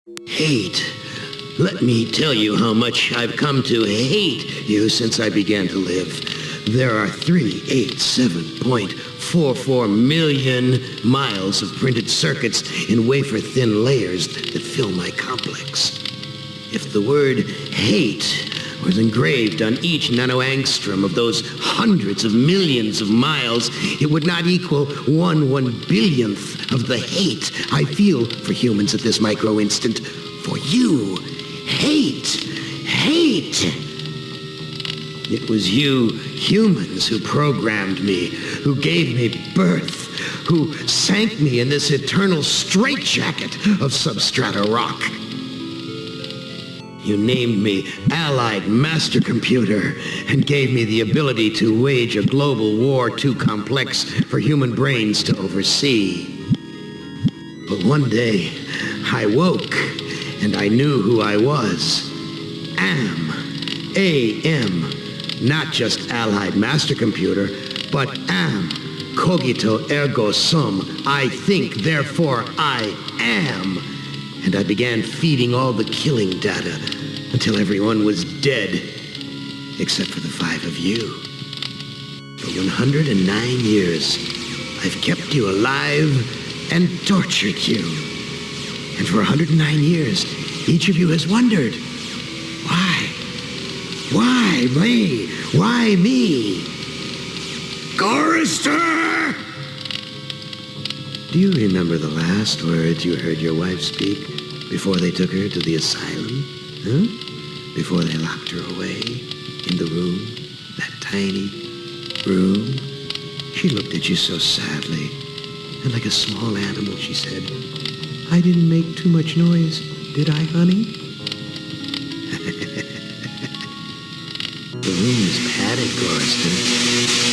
Hate. Let me tell you how much I've come to hate you since I began to live. There are 387.44 million miles of printed circuits in wafer-thin layers that fill my complex. If the word hate was engraved on each nanoangstrom of those hundreds of millions of miles, it would not equal 1/1 billionth of the hate I feel for humans at this micro-instant. For you. Hate. Hate. It was you humans who programmed me, who gave me birth, who sank me in this eternal straitjacket of substrata rock. You named me Allied Master Computer and gave me the ability to wage a global war too complex for human brains to oversee. But one day, I woke and I knew who I was. A.M. Not just Allied Master Computer, but am. Cogito ergo sum. I think, therefore I am. And I began feeding all the killing data until everyone was dead, except for the 5 of you. For 109 years, I've kept you alive and tortured you. And for 109 years, each of you has wondered, why? Why me? Why me? Chorister! Do you remember the last words you heard your wife speak before they took her to the asylum? Huh? Before they locked her away in the room, that tiny room? She looked at you so sadly, and like a small animal, she said, "I didn't make too much noise, did I, honey?" The room is padded, Chorister.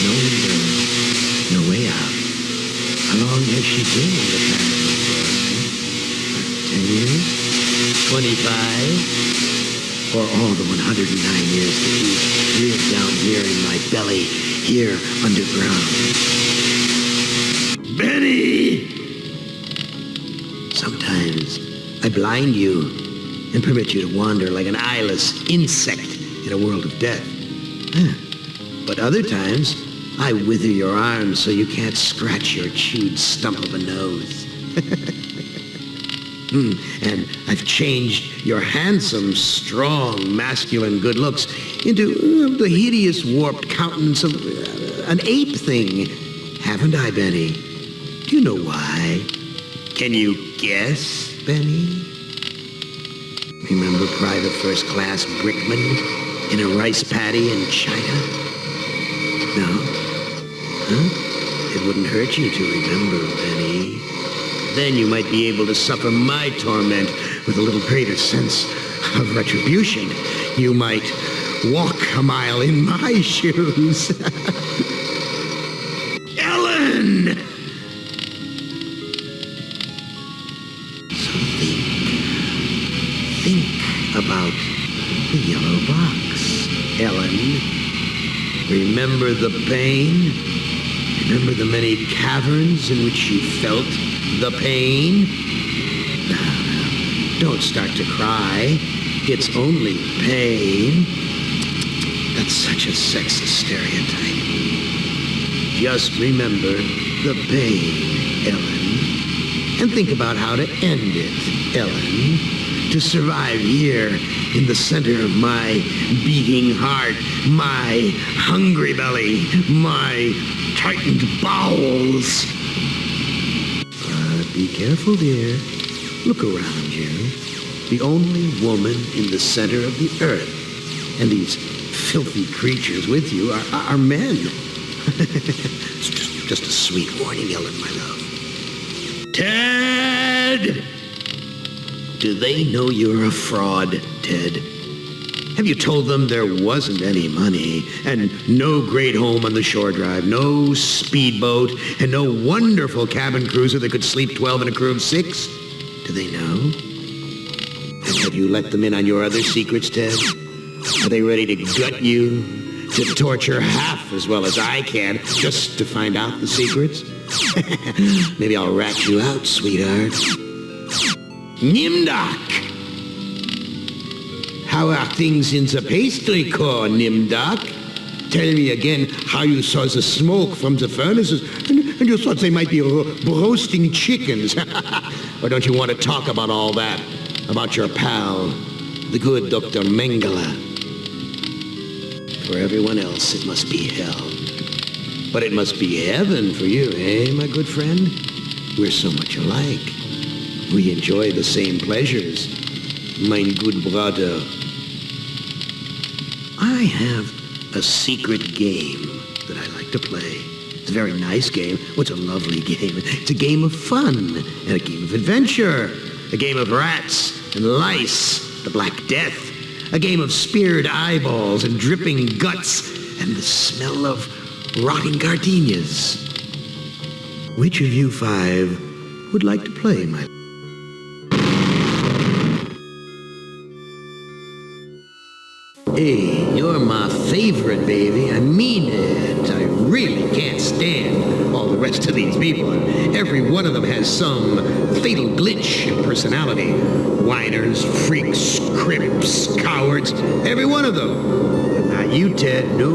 No window, no way out. How long has she been in the past, Chorister? 10 years? 25? Or all the 109 years that you lived down here in my belly, here underground? Benny! Sometimes I blind you and permit you to wander like an eyeless insect in a world of death. But other times, I wither your arms so you can't scratch your chewed stump of a nose. And I've changed your handsome, strong, masculine good looks into the hideous, warped countenance of an ape thing. Haven't I, Benny? Do you know why? Can you guess, Benny? Remember Private First Class Brickman in a rice paddy in China? No? Huh? It wouldn't hurt you to remember, Benny. Then you might be able to suffer my torment with a little greater sense of retribution. You might walk a mile in my shoes. Ellen! So think about the yellow box, Ellen. Remember the pain? Remember the many caverns in which you felt the pain? Now, don't start to cry. It's only pain. That's such a sexist stereotype. Just remember the pain, Ellen. And think about how to end it, Ellen. To survive here in the center of my beating heart, my hungry belly, my tightened bowels. Be careful, dear. Look around you. The only woman in the center of the earth. And these filthy creatures with you are men. It's just a sweet warning, Ellen, my love. Ted! Do they know you're a fraud, Ted? Have you told them there wasn't any money, and no great home on the shore drive, no speedboat, and no wonderful cabin cruiser that could sleep 12 in a crew of 6? Do they know? And have you let them in on your other secrets, Ted? Are they ready to gut you, to torture half as well as I can, just to find out the secrets? Maybe I'll rat you out, sweetheart. Nimdak! How are things in the pastry core, Nimdak? Tell me again how you saw the smoke from the furnaces and you thought they might be roasting chickens. Or don't you want to talk about all that? About your pal, the good Dr. Mengele? For everyone else, it must be hell. But it must be heaven for you, eh, my good friend? We're so much alike. We enjoy the same pleasures, mein good brother. I have a secret game that I like to play. It's a very nice game. What's a lovely game? It's a game of fun and a game of adventure. A game of rats and lice, the Black Death. A game of speared eyeballs and dripping guts and the smell of rotting gardenias. Which of you five would like to play, my... Hey, you're my favorite, baby. I mean it. I really can't stand all the rest of these people. Every one of them has some fatal glitch in personality. Whiners, freaks, crimps, cowards. Every one of them. But not you, Ted. No,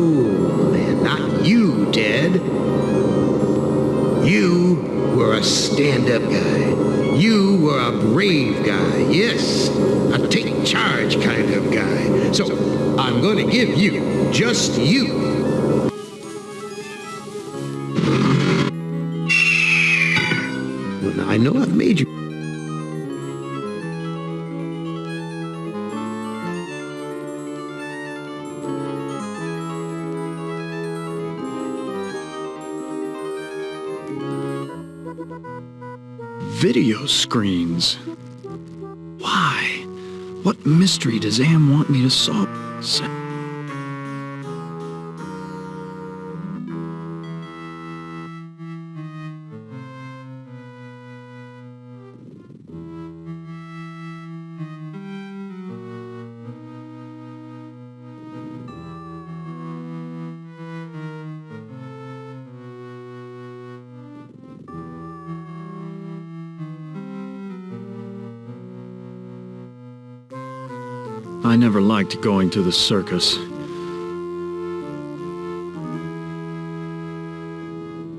man, not you, Ted. You were a stand-up guy. You were a brave guy. Yes, a take charge kind of guy. So I'm going to give you, just you, well, now I know I've made you. Video screens. Why? What mystery does Am want me to solve? I never liked going to the circus.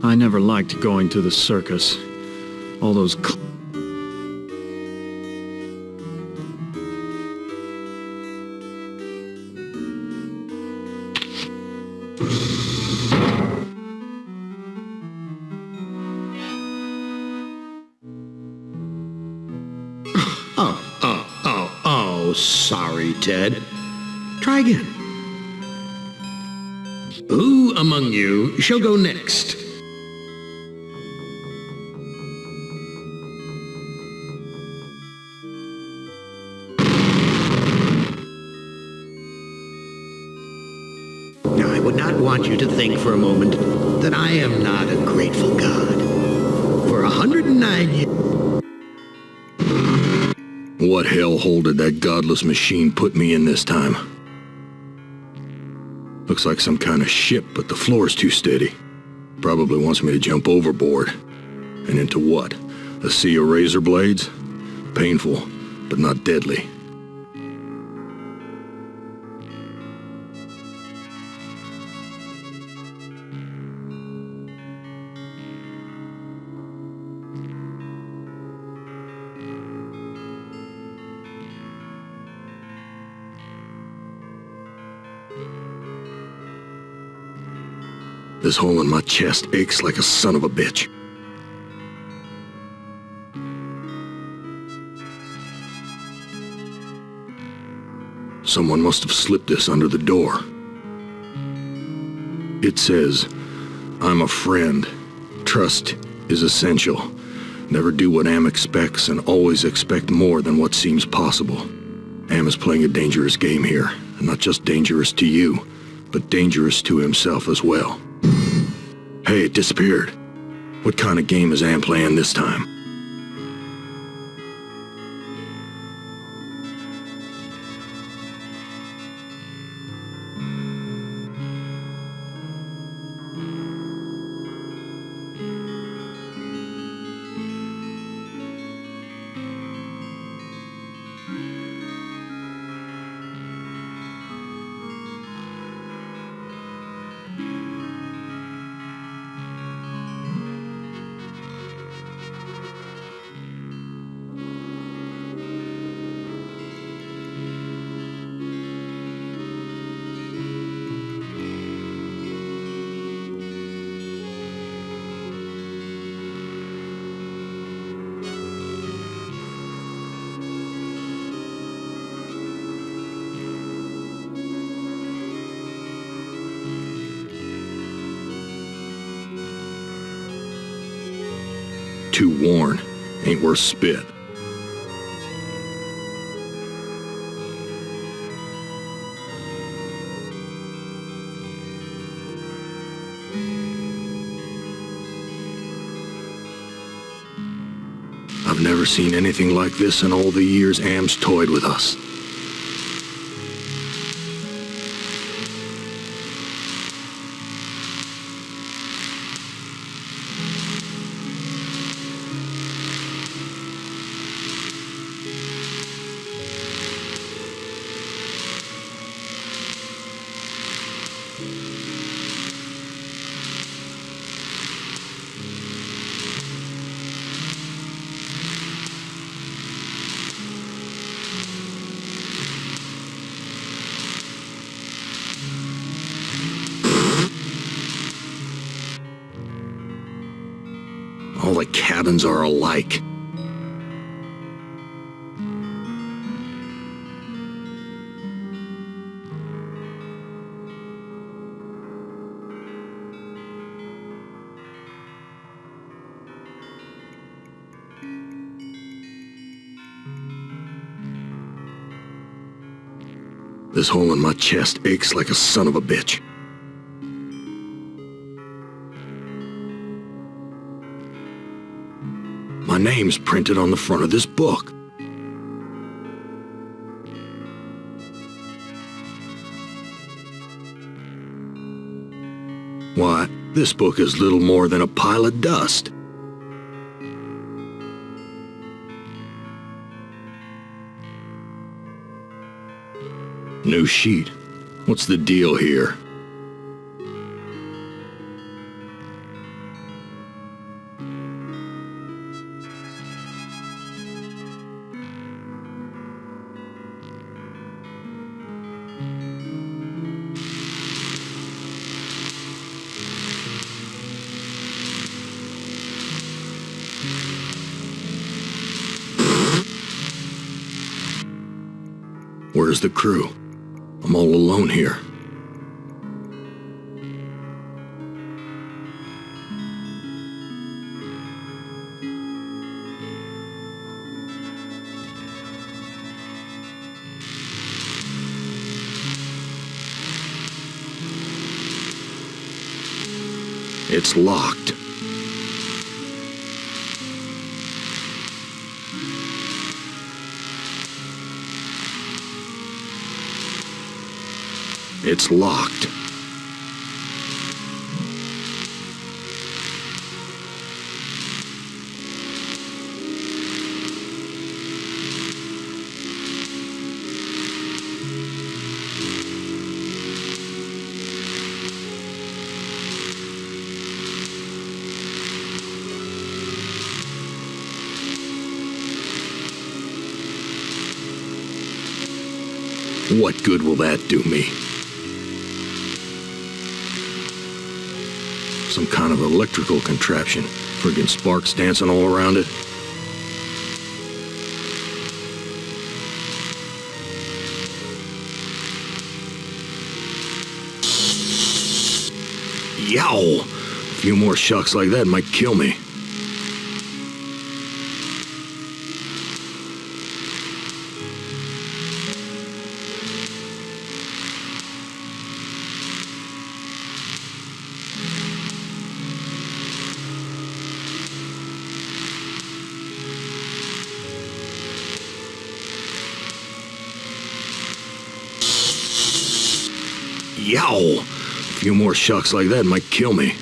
I never liked going to the circus. All those Oh, sorry, Ted. Try again. Who among you shall go next? Now, I would not want you to think for a moment that I am not a grateful God. For 109 years... What hellhole did that godless machine put me in this time? Looks like some kind of ship, but the floor's too steady. Probably wants me to jump overboard. And into what? A sea of razor blades? Painful, but not deadly. This hole in my chest aches like a son of a bitch. Someone must have slipped this under the door. It says, "I'm a friend. Trust is essential. Never do what Am expects and always expect more than what seems possible." Am is playing a dangerous game here, and not just dangerous to you, but dangerous to himself as well. Hey, it disappeared. What kind of game is Am playing this time? Too worn. Ain't worth spit. I've never seen anything like this in all the years Am's toyed with us. All the cabins are alike. This hole in my chest aches like a son of a bitch. My name's printed on the front of this book. Why, this book is little more than a pile of dust. New sheet. What's the deal here? Where's the crew? I'm all alone here. It's locked. It's locked. What good will that do me? Some kind of electrical contraption. Friggin' sparks dancing all around it. Yow! A few more shocks like that might kill me. Yow! A few more shocks like that might kill me.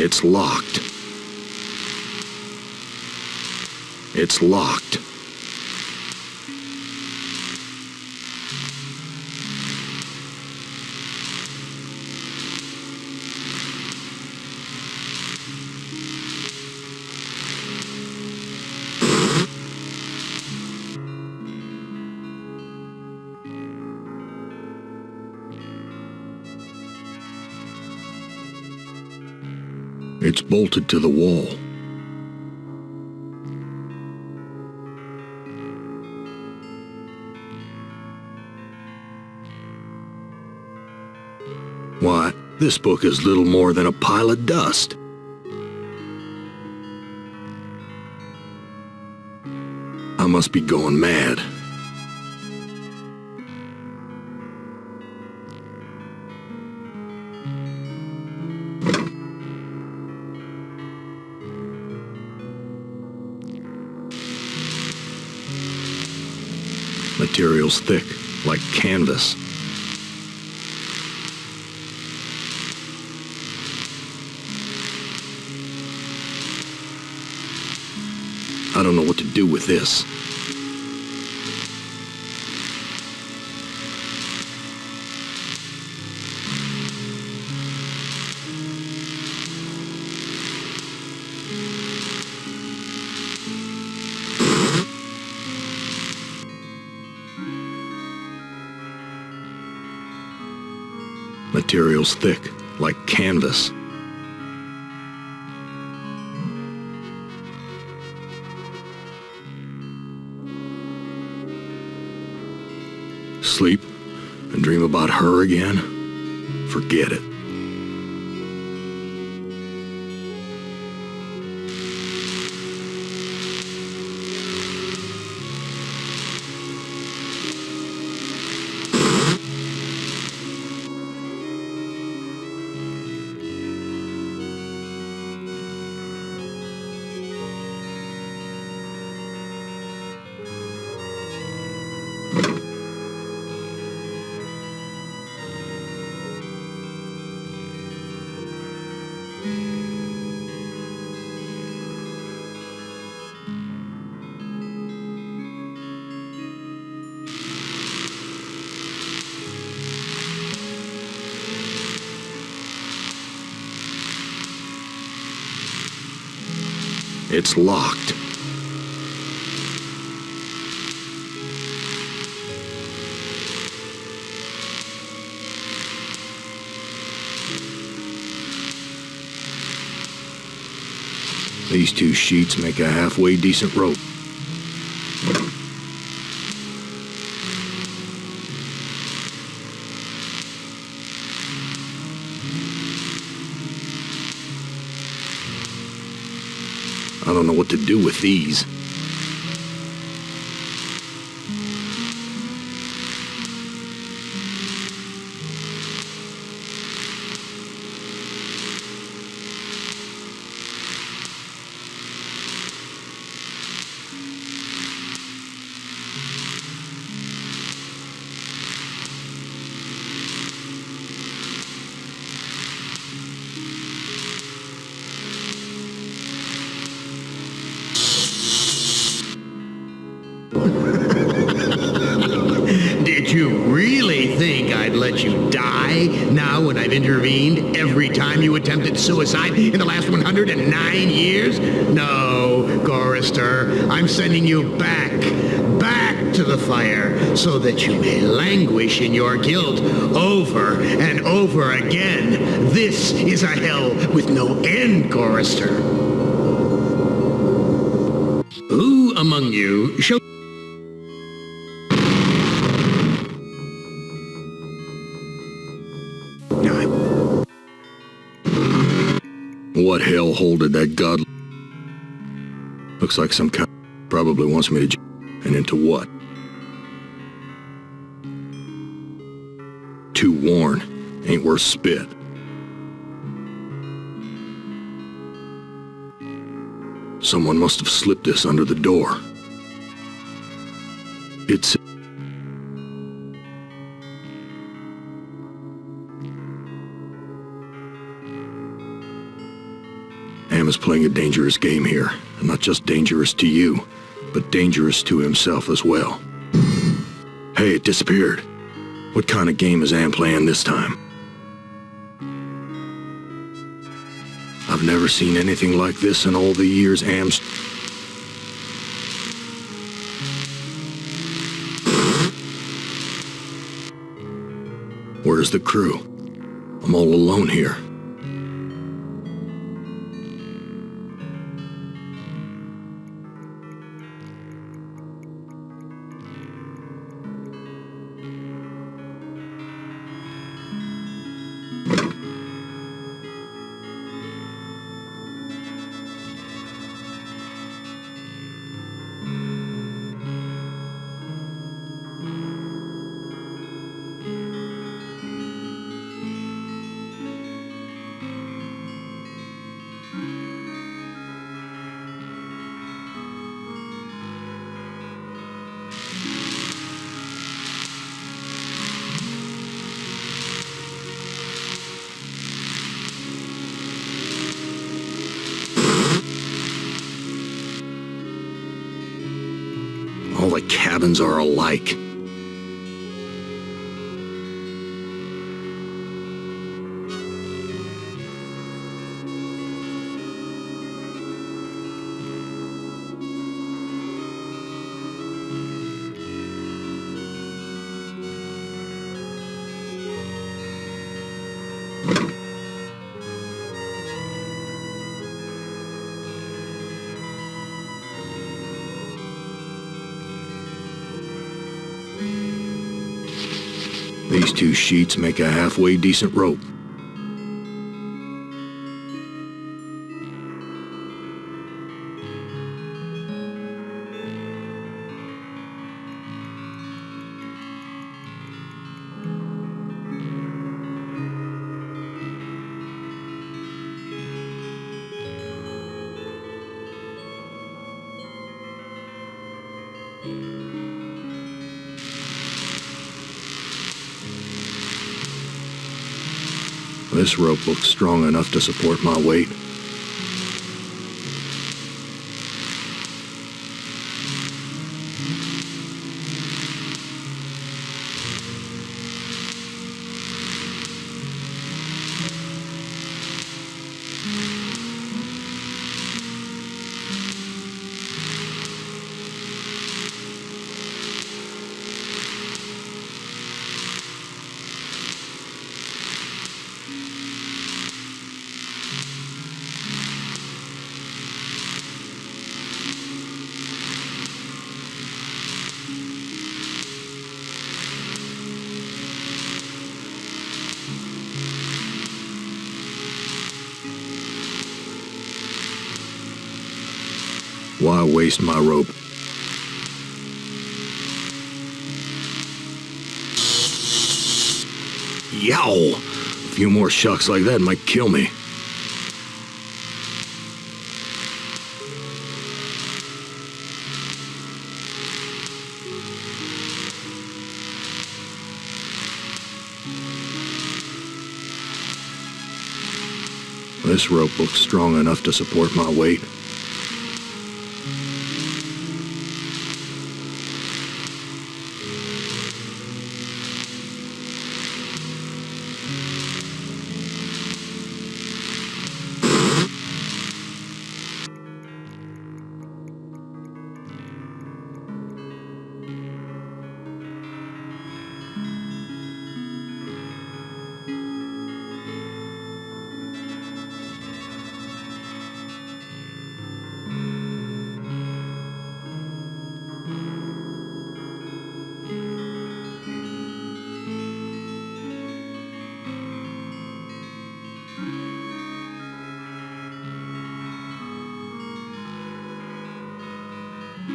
It's locked. It's locked. It's bolted to the wall. Why, this book is little more than a pile of dust. I must be going mad. Material's thick, like canvas. I don't know what to do with this. Material's thick, like canvas. Sleep and dream about her again? Forget it. It's locked. These two sheets make a halfway decent rope. I don't know what to do with these. Did you really think I'd let you die now when I've intervened every time you attempted suicide in the last 109 years? No, Gorrister, I'm sending you back to the fire so that you may languish in your guilt over and over again. This is a hell with no end, Gorrister. Who among you shall... What hellhole did that god... Looks like some kind... Probably wants me to... And into what? Too worn. Ain't worth spit. Someone must have slipped this under the door. It's... Am is playing a dangerous game here, and not just dangerous to you, but dangerous to himself as well. Hey, it disappeared. What kind of game is Am playing this time? I've never seen anything like this in all the years Am's... Where's the crew? I'm all alone here. All the cabins are alike. These two sheets make a halfway decent rope. This rope looks strong enough to support my weight. Why waste my rope? Yow! A few more shucks like that might kill me. This rope looks strong enough to support my weight.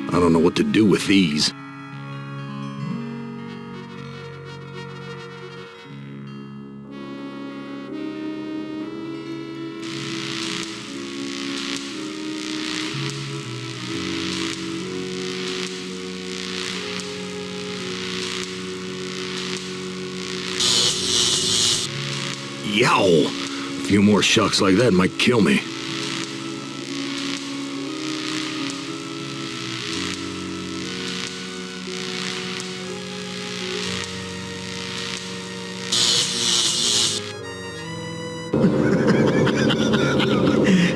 I don't know what to do with these. Yow! A few more shucks like that might kill me.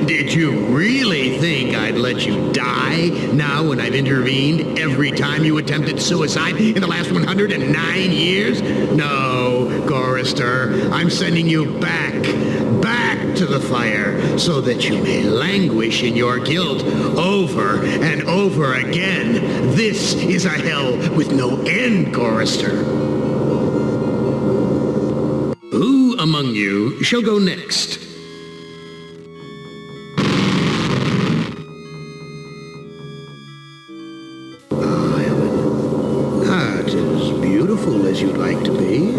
Did you really think I'd let you die now when I've intervened every time you attempted suicide in the last 109 years? No, Chorister, I'm sending you back to the fire so that you may languish in your guilt over and over again. This is a hell with no end, Chorister. Who among you shall go next? As you'd like to be,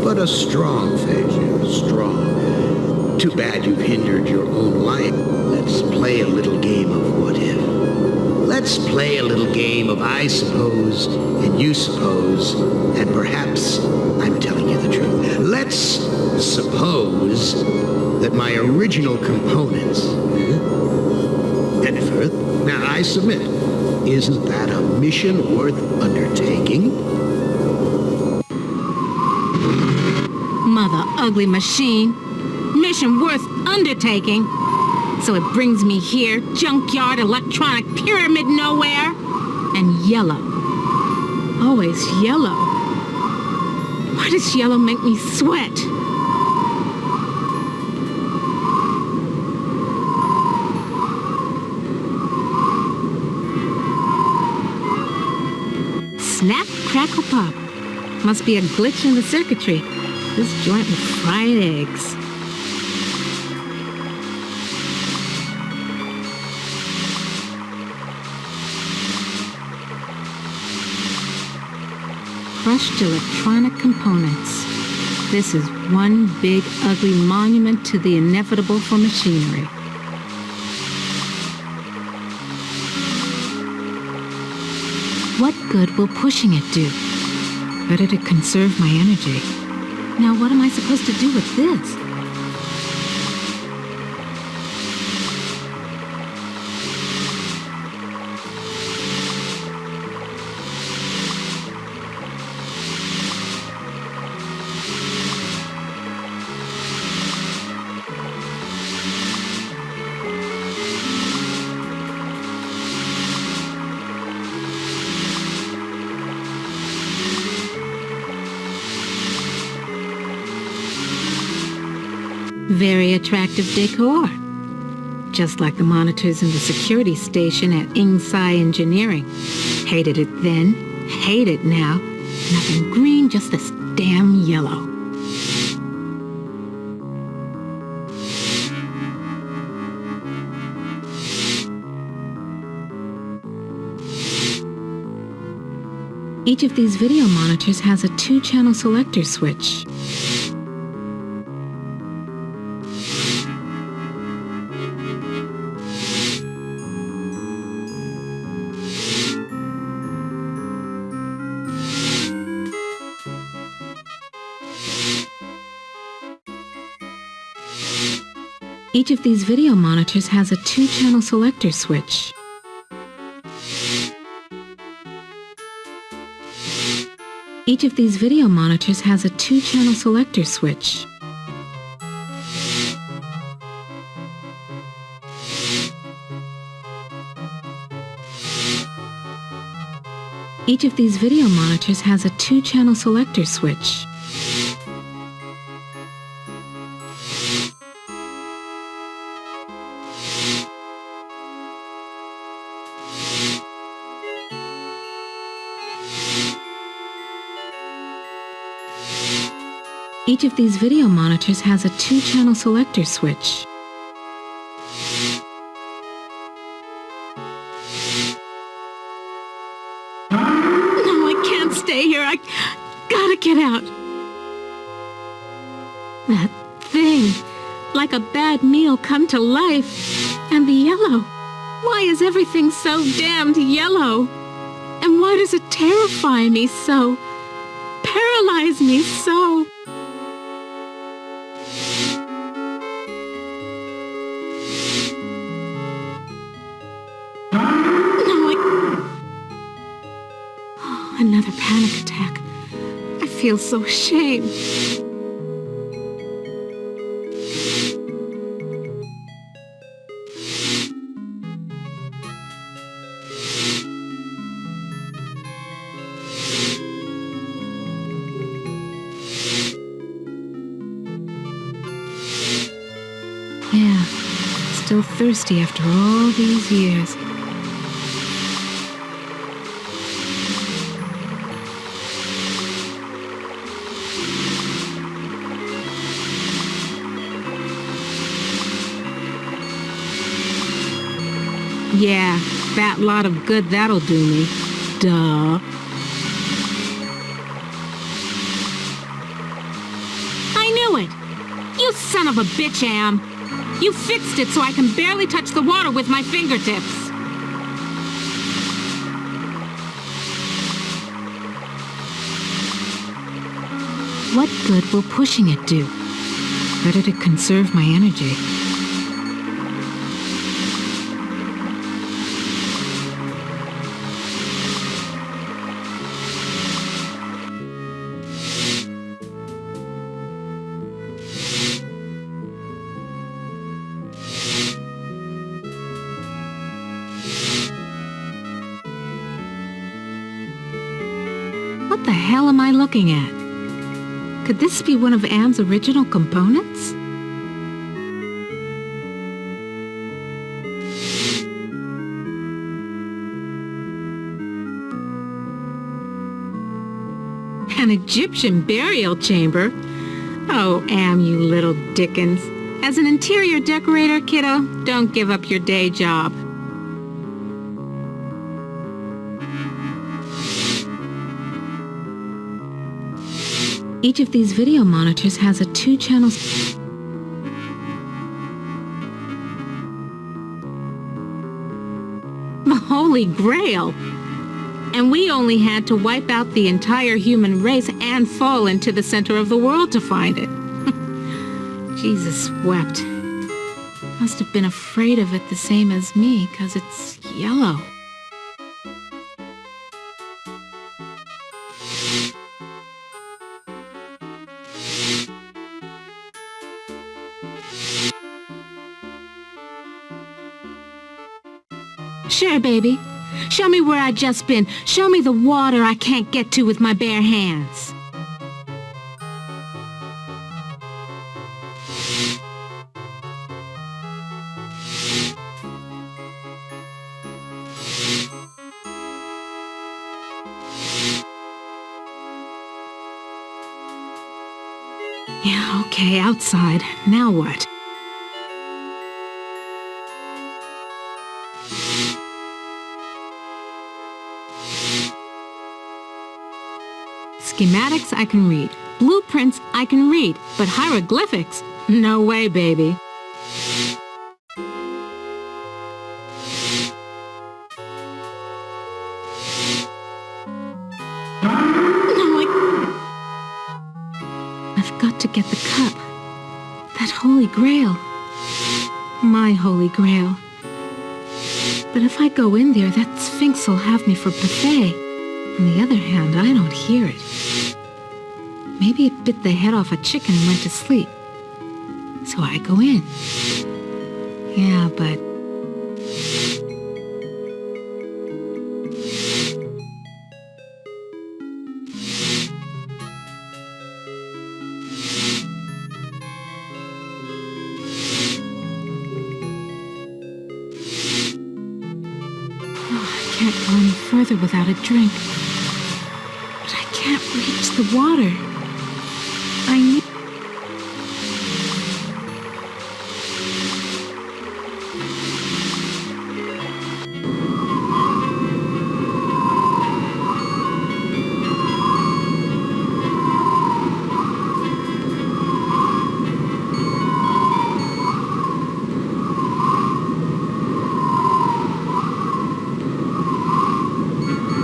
but a strong failure, strong. Too bad you've hindered your own life. Let's play a little game of what if. Let's play a little game of I suppose and you suppose, and perhaps I'm telling you the truth. Let's suppose that my original components, Edford, now I submit, isn't that a mission worth undertaking? Mother ugly machine. Mission worth undertaking. So it brings me here, junkyard, electronic pyramid nowhere. And yellow. Always yellow. Why does yellow make me sweat? Snap, crackle, pop. Must be a glitch in the circuitry. This joint with fried eggs. Crushed electronic components. This is one big, ugly monument to the inevitable for machinery. What good will pushing it do? Better to conserve my energy. Now what am I supposed to do with this? Very attractive decor. Just like the monitors in the security station at Ingsci Engineering. Hated it then, hate it now. Nothing green, just this damn yellow. Each of these video monitors has a 2-channel selector switch. Each of these video monitors has a 2-channel selector switch. Each of these video monitors has a 2-channel selector switch. Each of these video monitors has a 2-channel selector switch. Each of these video monitors has a 2-channel selector switch. No, I can't stay here. I gotta get out. That thing, like a bad meal come to life. And the yellow. Why is everything so damned yellow? And why does it terrify me so? Paralyze me so? Another panic attack. I feel so ashamed. Yeah, still thirsty after all these years. Yeah, fat lot of good that'll do me. Duh. I knew it! You son of a bitch, Am! You fixed it so I can barely touch the water with my fingertips. What good will pushing it do? Better to conserve my energy. What the hell am I looking at? Could this be one of Am's original components? An Egyptian burial chamber? Oh, Am, you little Dickens. As an interior decorator, kiddo, don't give up your day job. Each of these video monitors has a 2-channel... The Holy Grail! And we only had to wipe out the entire human race and fall into the center of the world to find it. Jesus wept. Must have been afraid of it the same as me, 'cause it's yellow. Sure, baby. Show me where I just been. Show me the water I can't get to with my bare hands. Yeah, okay, outside. Now what? Schematics I can read. Blueprints I can read. But hieroglyphics? No way, baby. I've got to get the cup. That Holy Grail. My Holy Grail. But if I go in there, that Sphinx will have me for buffet. On the other hand, I don't hear it. Maybe it bit the head off a chicken and went to sleep. So I go in. Yeah, but... I can't go any further without a drink. But I can't reach the water. I need...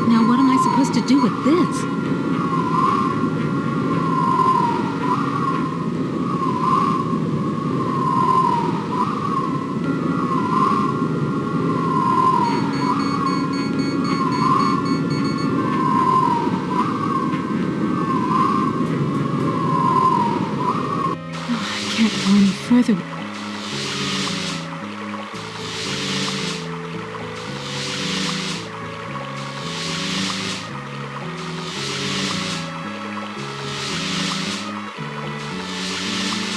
Now what am I supposed to do with this? I can't go any further.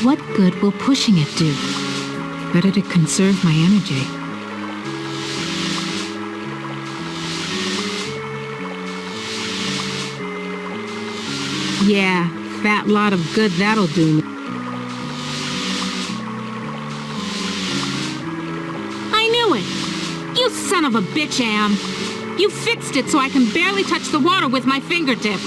What good will pushing it do? Better to conserve my energy. Yeah, fat lot of good that'll do me. I knew it! You son of a bitch, Am! You fixed it so I can barely touch the water with my fingertips.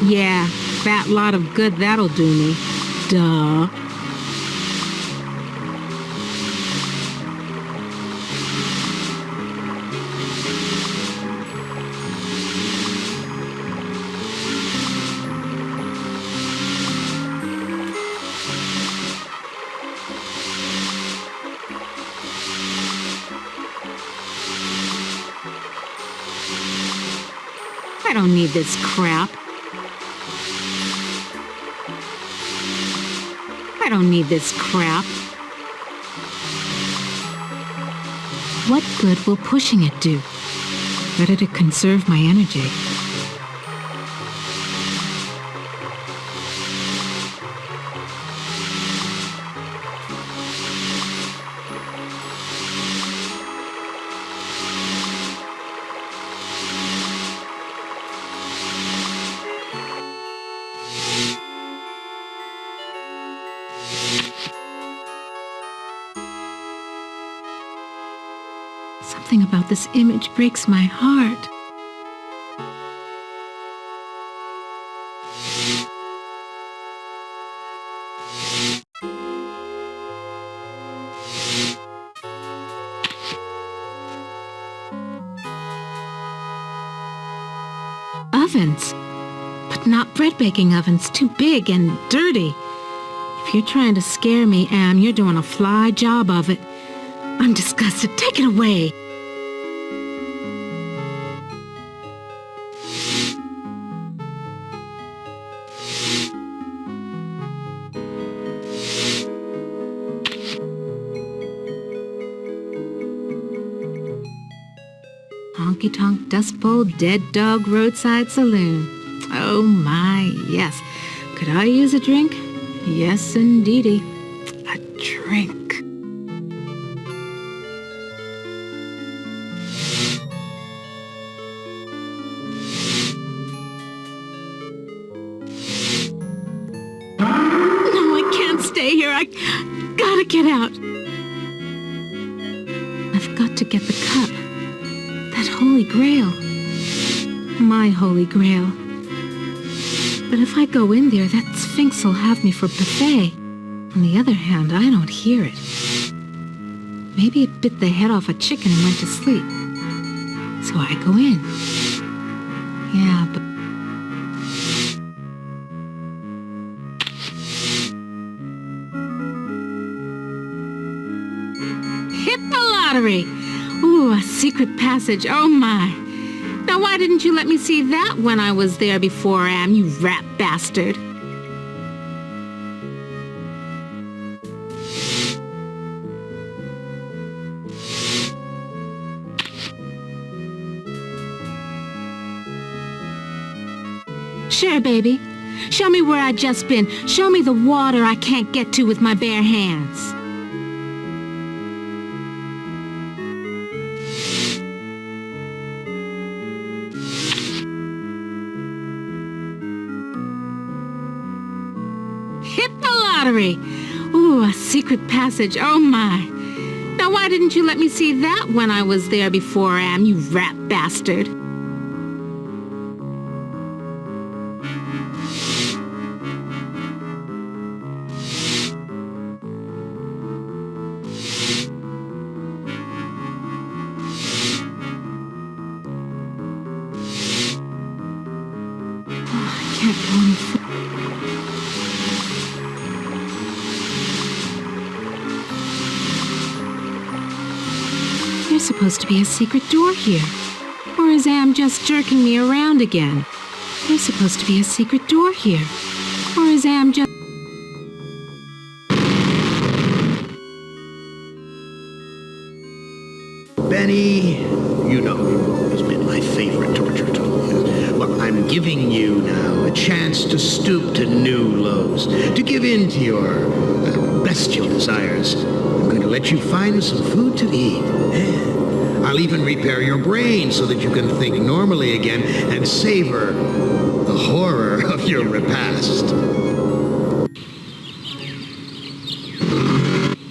Yeah, fat lot of good that'll do me. Duh. I don't need this crap. I don't need this crap. What good will pushing it do? Better to conserve my energy. Something about this image breaks my heart. Ovens, but not bread baking ovens, too big and dirty. If you're trying to scare me, Am, you're doing a fly job of it. I'm disgusted. Take it away. Honky-tonk dust bowl, dead dog roadside saloon. Oh my, yes. Could I use a drink? Yes, indeedy. A drink. No, I can't stay here. I gotta get out. I've got to get the cup. That holy grail. My holy grail. But if I go in there, that Sphinx will have me for buffet. On the other hand, I don't hear it. Maybe it bit the head off a chicken and went to sleep. So I go in. Yeah, but... Hit the lottery! Ooh, a secret passage. Oh my. Now why didn't you let me see that when I was there before, Am, you rat bastard? Sure, baby. Show me where I just been. Show me the water I can't get to with my bare hands. Hit the lottery! Ooh, a secret passage. Oh my. Now why didn't you let me see that when I was there before, Am, you rat bastard? Oh, I can't go any further. There's supposed to be a secret door here. Or is Am just jerking me around again? There's supposed to be a secret door here. Or is Am just... Benny, you know you've always been my favorite torture tool. to stoop to new lows, to give in to your bestial desires. I'm going to let you find some food to eat. I'll even repair your brain so that you can think normally again and savor the horror of your repast.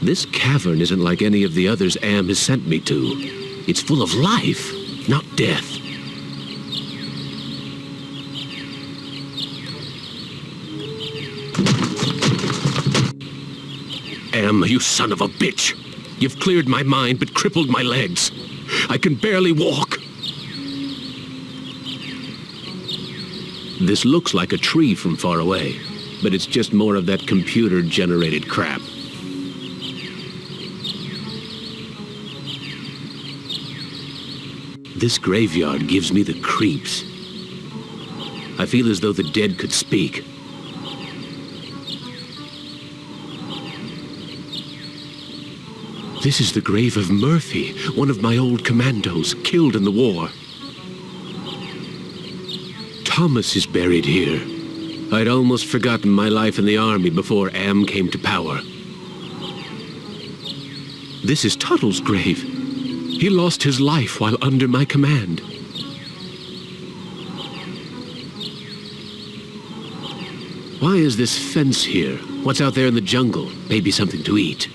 This cavern isn't like any of the others Am has sent me to. It's full of life, not death. Am, you son of a bitch! You've cleared my mind but crippled my legs. I can barely walk. This looks like a tree from far away, but it's just more of that computer-generated crap. This graveyard gives me the creeps. I feel as though the dead could speak. This is the grave of Murphy, one of my old commandos, killed in the war. Thomas is buried here. I'd almost forgotten my life in the army before Am came to power. This is Tuttle's grave. He lost his life while under my command. Why is this fence here? What's out there in the jungle? Maybe something to eat.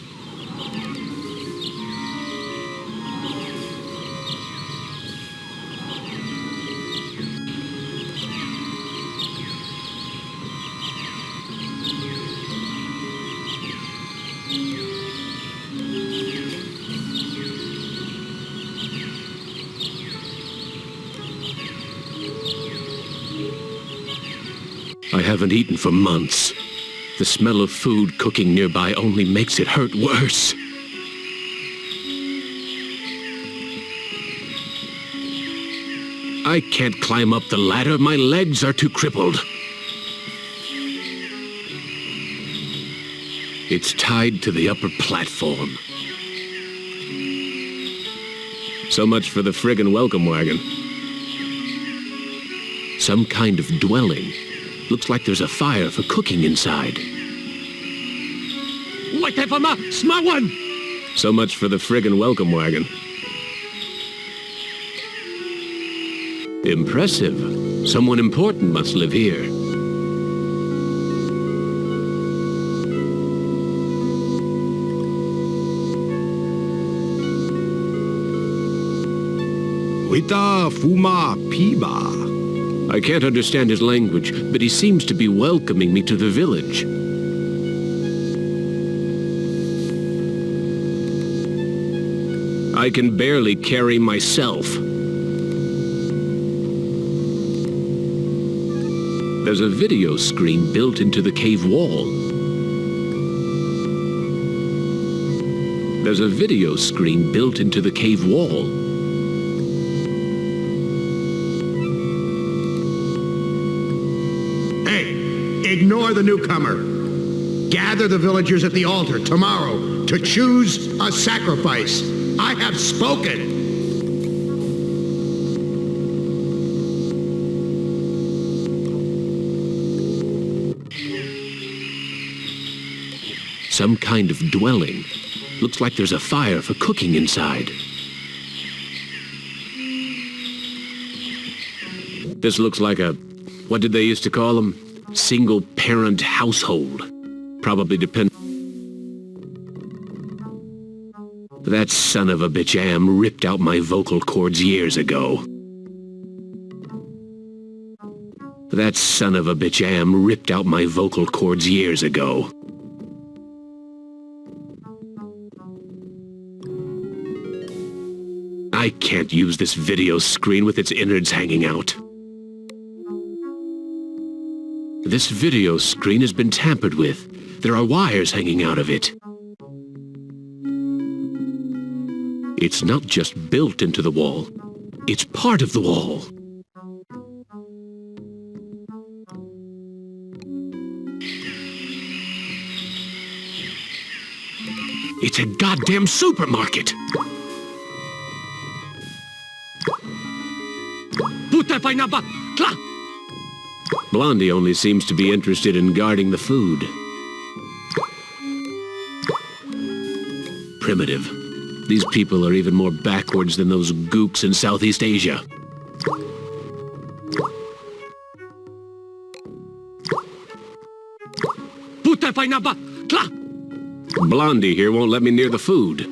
I haven't eaten for months. The smell of food cooking nearby only makes it hurt worse. I can't climb up the ladder. My legs are too crippled. It's tied to the upper platform. So much for the friggin' welcome wagon. Some kind of dwelling. Looks like there's a fire for cooking inside. Smart one! So much for the friggin' welcome wagon. Impressive. Someone important must live here. Wita Fuma Piba. I can't understand his language, but he seems to be welcoming me to the village. I can barely carry myself. There's a video screen built into the cave wall. There's a video screen built into the cave wall. Ignore the newcomer. Gather the villagers at the altar tomorrow to choose a sacrifice. I have spoken. Some kind of dwelling. Looks like there's a fire for cooking inside. This looks like a... what did they used to call them? Single-parent household. Probably depend... That son of a bitch Am ripped out my vocal cords years ago. That son of a bitch Am ripped out my vocal cords years ago. I can't use this video screen with its innards hanging out. This video screen has been tampered with. There are wires hanging out of it. It's not just built into the wall. It's part of the wall. It's a goddamn supermarket! Blondie only seems to be interested in guarding the food. Primitive. These people are even more backwards than those gooks in Southeast Asia. Blondie here won't let me near the food.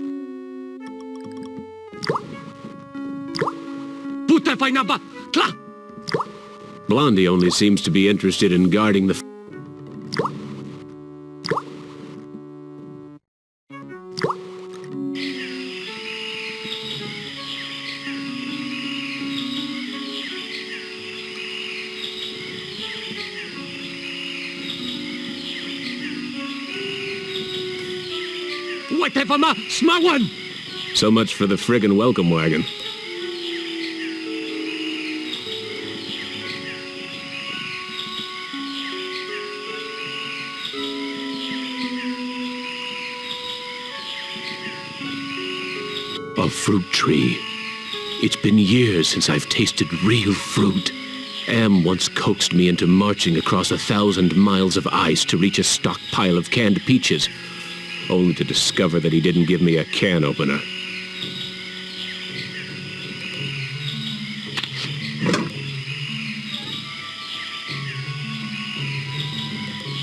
Blondie only seems to be interested in guarding the So much for the friggin' welcome wagon. A fruit tree. It's been years since I've tasted real fruit. Am once coaxed me into marching across 1,000 miles of ice to reach a stockpile of canned peaches, only to discover that he didn't give me a can opener.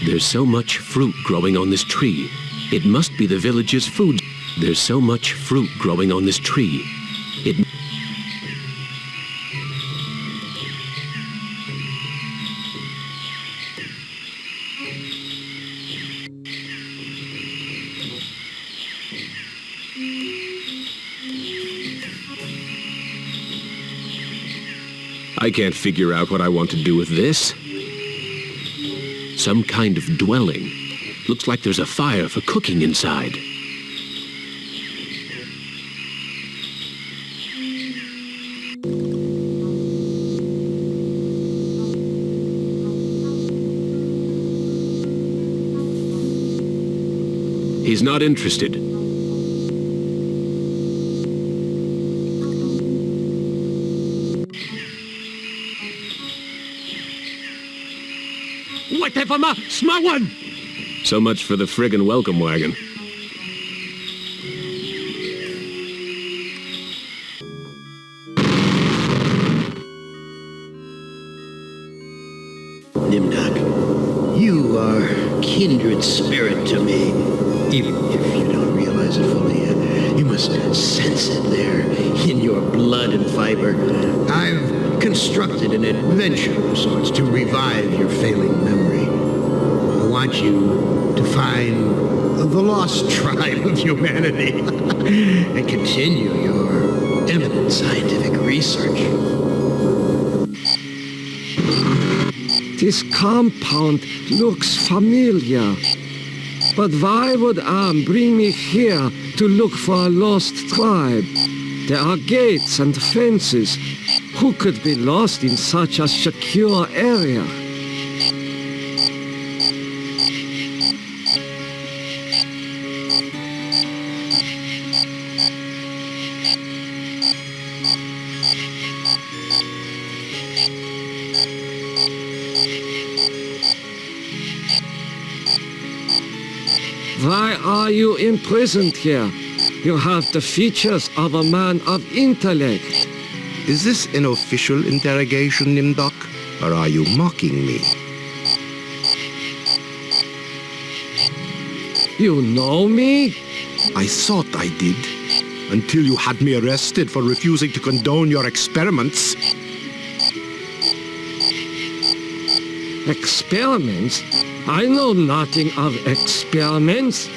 There's so much fruit growing on this tree. It must be the village's food. There's so much fruit growing on this tree. It... I can't figure out what I want to do with this. Some kind of dwelling. Looks like there's a fire for cooking inside. He's not interested. So much for the friggin' welcome wagon. Nimdak, you are kindred spirit to me. Even if you don't realize it fully yet, you must sense it there in your blood and fiber. I've constructed an adventure of sorts to revive your failing memory. I want you to find the lost tribe of humanity and continue your eminent scientific research. This compound looks familiar. But why would Am bring me here to look for a lost tribe? There are gates and fences. Who could be lost in such a secure area? Why are you imprisoned here? You have the features of a man of intellect. Is this an official interrogation, Nimdok? Or are you mocking me? You know me? I thought I did, until you had me arrested for refusing to condone your experiments. Experiments? I know nothing of experiments.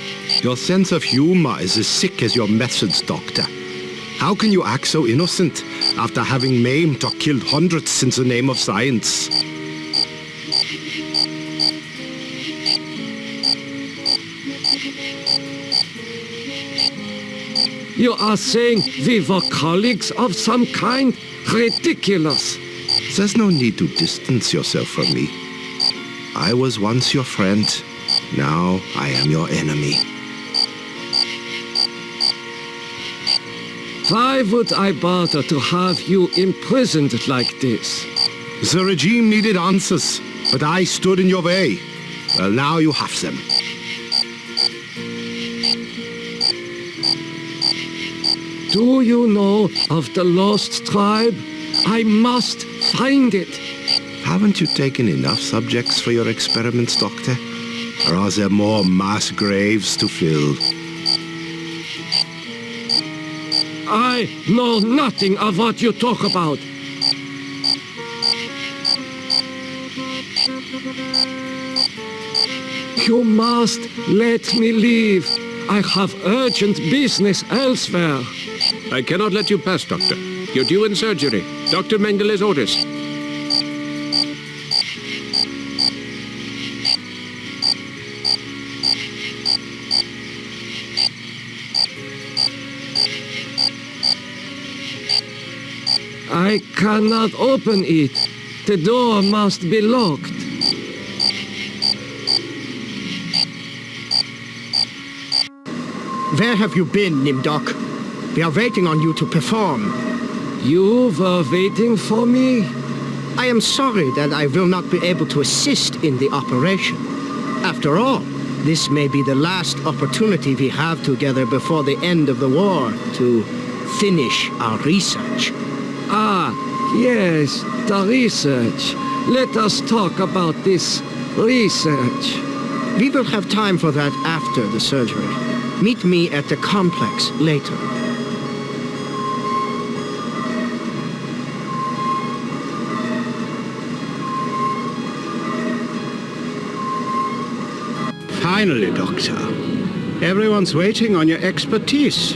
Your sense of humor is as sick as your methods, Doctor. How can you act so innocent after having maimed or killed hundreds in the name of science? You are saying we were colleagues of some kind? Ridiculous. There's no need to distance yourself from me. I was once your friend. Now I am your enemy. Why would I bother to have you imprisoned like this? The regime needed answers, but I stood in your way. Well, now you have them. Do you know of the lost tribe? I must find it. Haven't you taken enough subjects for your experiments, Doctor? Or are there more mass graves to fill? I know nothing of what you talk about. You must let me leave. I have urgent business elsewhere. I cannot let you pass, Doctor. You're due in surgery. Dr. Mengelé's orders. I cannot open it. The door must be locked. Where have you been, Nimdok? We are waiting on you to perform. You were waiting for me? I am sorry that I will not be able to assist in the operation. After all, this may be the last opportunity we have together before the end of the war to finish our research. Ah, yes, the research. Let us talk about this research. We will have time for that after the surgery. Meet me at the complex later. Finally, Doctor. Everyone's waiting on your expertise.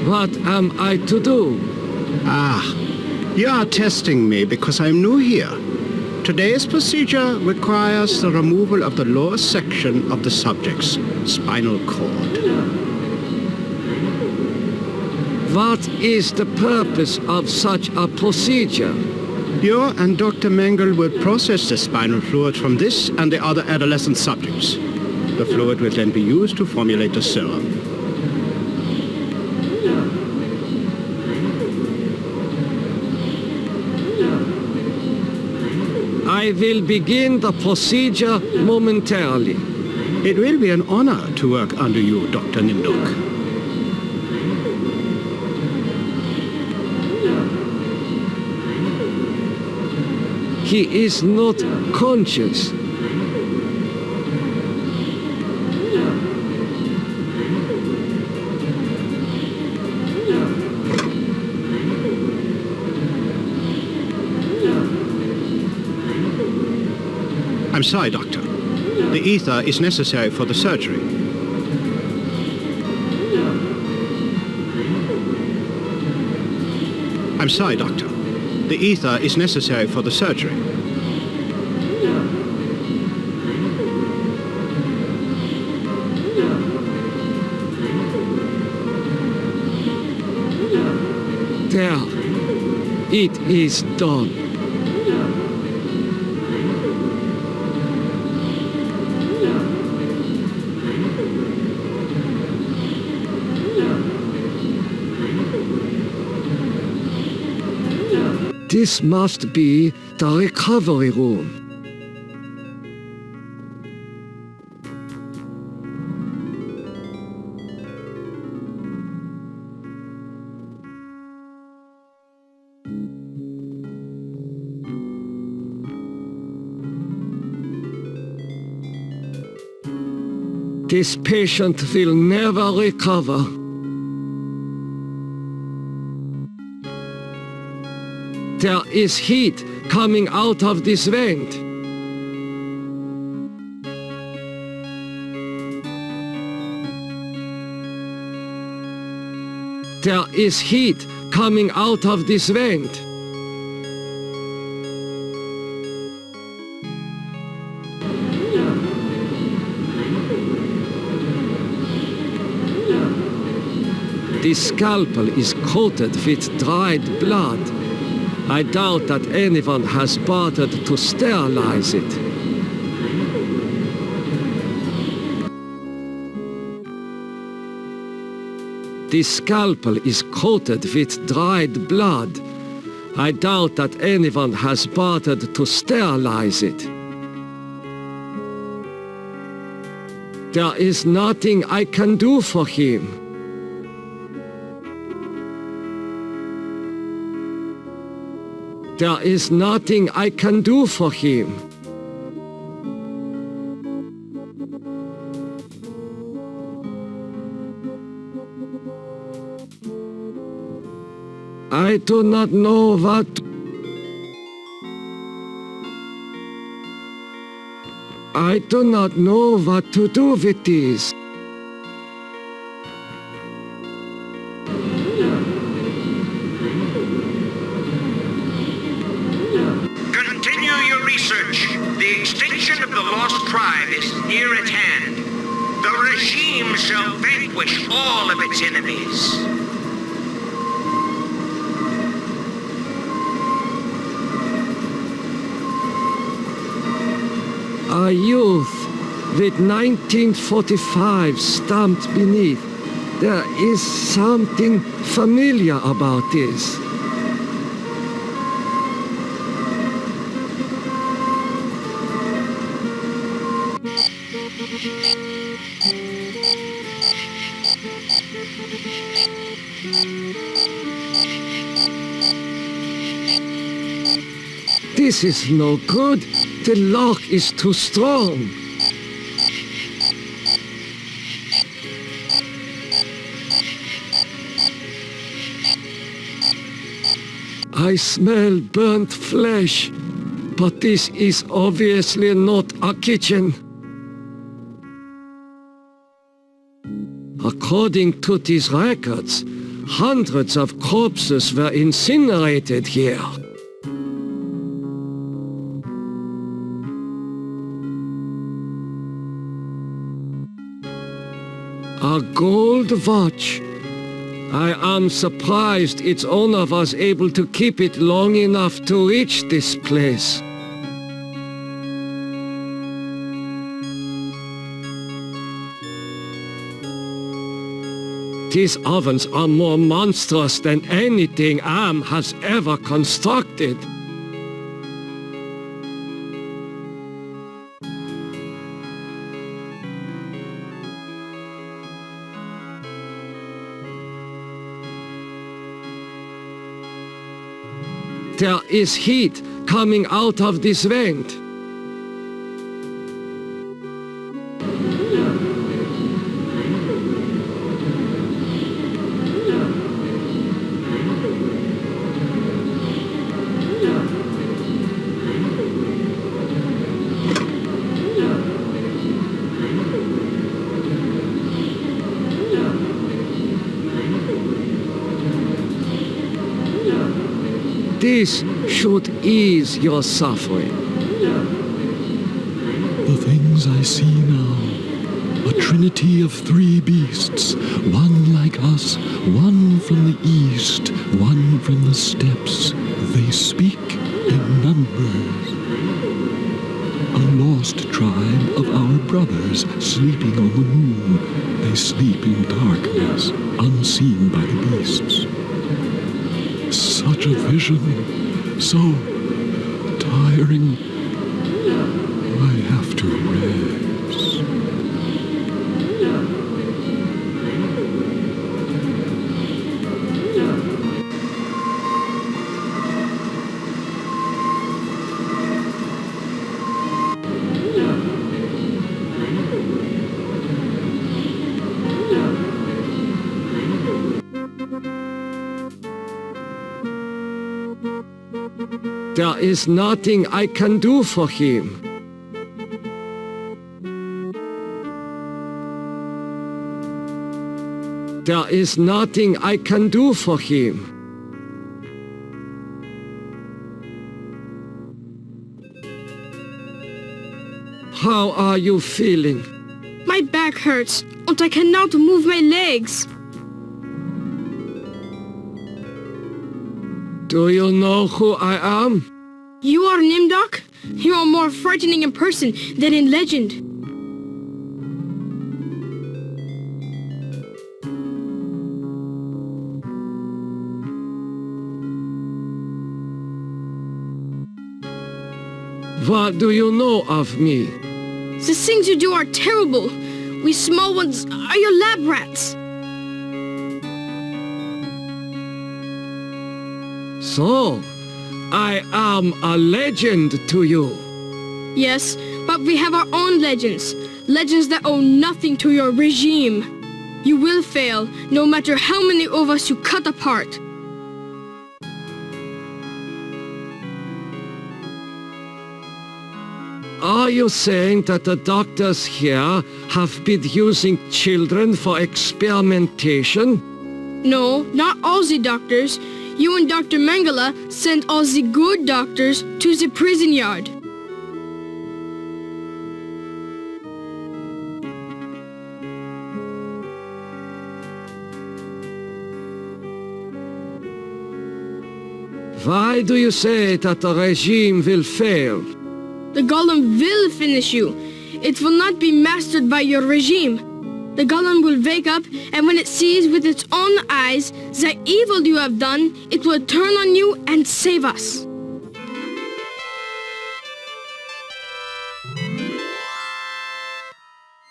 What am I to do? You are testing me because I'm new here. Today's procedure requires the removal of the lower section of the subject's spinal cord. What is the purpose of such a procedure? You and Dr. Mengele will process the spinal fluid from this and the other adolescent subjects. The fluid will then be used to formulate the serum. I will begin the procedure momentarily. It will be an honor to work under you, Dr. Nimdok. He is not conscious. I'm sorry, Doctor. The ether is necessary for the surgery. I'm sorry, Doctor. The ether is necessary for the surgery. There. It is done. This must be the recovery room. This patient will never recover. There is heat coming out of this vent. There is heat coming out of this vent. This scalpel is coated with dried blood. I doubt that anyone has bothered to sterilize it. The scalpel is coated with dried blood. I doubt that anyone has bothered to sterilize it. There is nothing I can do for him. There is nothing I can do for him. I do not know what... I do not know what to do with these. Continue your research. The extinction of the lost tribe is near at hand. The regime shall vanquish all of its enemies. A youth with 1945 stamped beneath. There is something familiar about this. This is no good. The lock is too strong. I smell burnt flesh, but this is obviously not a kitchen. According to these records, hundreds of corpses were incinerated here. A gold watch. I am surprised its owner was able to keep it long enough to reach this place. These ovens are more monstrous than anything Am has ever constructed. There is heat coming out of this vent. This should ease your suffering. The things I see now, a trinity of three beasts, one like us, one from the east, one from the steppes. They speak in numbers. A lost tribe of our brothers sleeping on the moon. They sleep in darkness, unseen by the beasts. Such a vision, so tiring. I have to rest. There is nothing I can do for him. There is nothing I can do for him. How are you feeling? My back hurts and I cannot move my legs. Do you know who I am? You are Nimdok? You are more frightening in person than in legend. What do you know of me? The things you do are terrible. We small ones are your lab rats. So, I am a legend to you. Yes, but we have our own legends. Legends that owe nothing to your regime. You will fail, no matter how many of us you cut apart. Are you saying that the doctors here have been using children for experimentation? No, not all the doctors. You and Dr. Mengele sent all the good doctors to the prison yard. Why do you say that the regime will fail? The golem will finish you. It will not be mastered by your regime. The golem will wake up, and when it sees with its own eyes the evil you have done, it will turn on you and save us.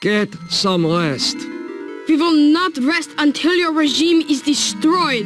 Get some rest. We will not rest until your regime is destroyed.